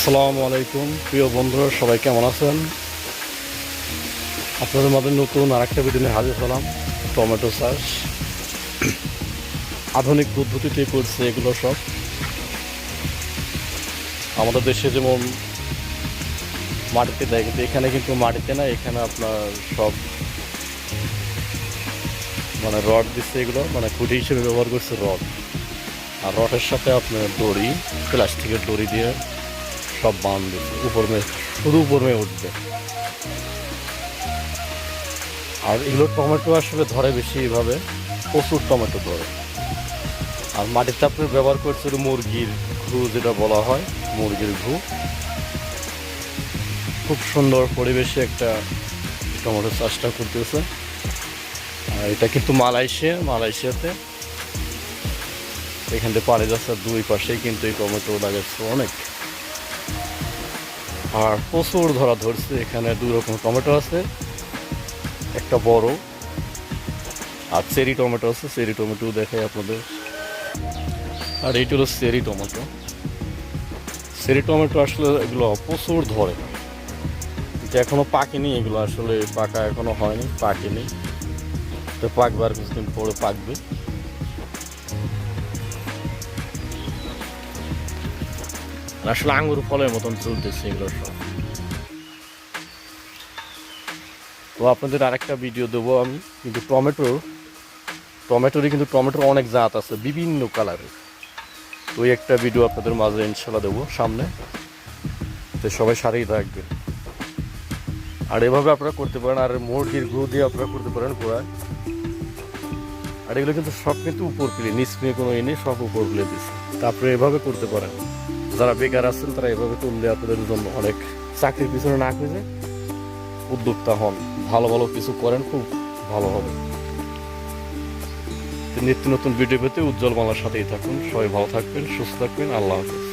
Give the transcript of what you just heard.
আসসালামু আলাইকুম প্রিয় বন্ধুরা, সবাই কেমন আছেন? আপনাদের মাঝে নতুন আরেকটা ভিডিও নিয়ে হাজির হলাম। টমেটো চাষ আধুনিক পদ্ধতিতে করছে এগুলো সব। আমাদের দেশে যেমন মাটিতে দেয়, কিন্তু এখানে কিন্তু মাটিতে না, এখানে আপনার সব রড দিচ্ছে, এগুলো খুঁটি হিসেবে ব্যবহার করছে রড। আর রডের সাথে আপনার দড়ি, প্লাস্টিকের দড়ি দিয়ে সব বাঁধ দিচ্ছে, শুধু উপর মেয়ে উঠবে। আর এগুলো টমেটো আসলে ধরে বেশি, এইভাবে প্রচুর টমেটো ধরে। আর মাটিতে আপনি ব্যবহার করছিল মুরগির ঘু, যেটা বলা হয় মুরগির ঘু। খুব সুন্দর পরিবেশে একটা টমেটো চাষটা করতেছে। আর এটা কিন্তু মালয়েশিয়াতে এখান থেকে পানি যাচ্ছে, দুই পাশেই কিন্তু এই টমেটো লাগাচ্ছে অনেক। আর প্রচুর ধরছে। এখানে দুই রকম টমেটো আছে, একটা বড় আর চেরি টমেটো আছে। চেরি টমেটো দেখাই আপনাদের। আর এইটা হলো চেরি টমেটো। চেরি টমেটো আসলে এগুলো প্রচুর ধরে, যে এখনো পাকেনি, এগুলো আসলে পাকা এখনো হয়নি, পাকেনি, তো পাকবে আর কিছুদিন পরে পাকবে। আসলে আঙ্গুর ফলের মতন চলতেছে এগুলো সব। তো আপনাদের আরেকটা ভিডিও দেবো আমি, কিন্তু টমেটোরই কিন্তু টমেটোর অনেক জাত আছে, বিভিন্ন কালারের। ওই একটা ভিডিও আপনাদের মাঝে ইনশাল্লাহ দেবো সামনে, তো সবাই সারেই থাকবে। আর এভাবে আপনারা করতে পারেন। আর মুরগির ঘু দিয়ে আপনারা করতে পারেন গোড়ায়। আর এগুলো কিন্তু সব কিন্তু উপর প্লে, নিচ প্লে কোনো নেই, সব উপর প্লে দিচ্ছে। তারপরে এভাবে করতে পারেন। যারা বেকার আছেন তারা এভাবে করলে আপনাদের জন্য অনেক, চাকরির পিছনে না খুঁজে উদ্যোক্তা হন, ভালো ভালো কিছু করেন, খুব ভালো হবে। নিত্য নতুন ভিডিও পেতে উজ্জ্বল বাংলার সাথেই থাকুন। সবাই ভালো থাকবেন, সুস্থ থাকবেন। আল্লাহ হাফেজ।